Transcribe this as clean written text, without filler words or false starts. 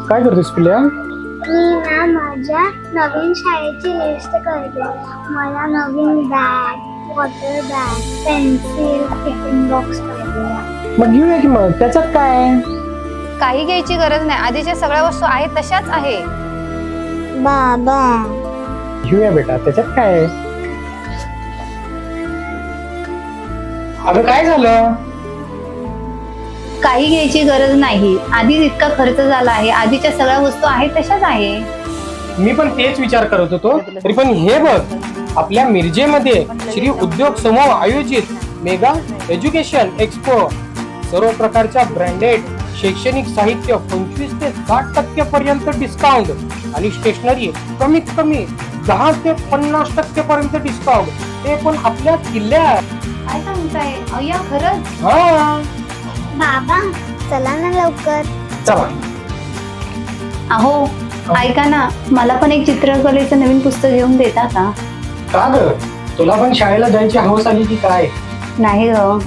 काय करतेस पिल्या? मी ना माझ्या नवीन शाळेची लिस्ट करते. मला नवीन bag, water bag, pencil, tiffin box पाहिजे. मग घेऊया की मग, त्याच्यात काय? काही घ्यायची गरज नाही, आधीच्या सगळ्या वस्तू आहेत तशाच आहे. बाबा घेऊया बेटा, त्याच्यात काय? अगं काय झालं? काही घ्यायची गरज नाही, आधीच इतका खर्च झाला आहे, आधीच्या सगळ्या वस्तू आहेत तशाच आहे. मी पण तेच विचार करत होतो. तरी पण हे बघ, आपल्या मिरजेमध्ये श्री उद्योग समूह आयोजित मेगा एज्युकेशन एक्सपो, सर्व प्रकारच्या ब्रँडेड शैक्षणिक साहित्य 25 ते 60% पर्यंत डिस्काउंट आणि स्टेशनरी कमीत कमी 10 ते 50% पर्यंत डिस्काउंट, ते पण आपल्या किल्ल्यात. काय सांगताय अय्या, खरंच? हा बाबा चला ना लवकर. चला. अहो ऐका ना, मला पण एक चित्रकलेचं नवीन पुस्तक घेऊन देता का? का ग, तुला पण शाळेला जायची हौस आली की काय? नाही ग,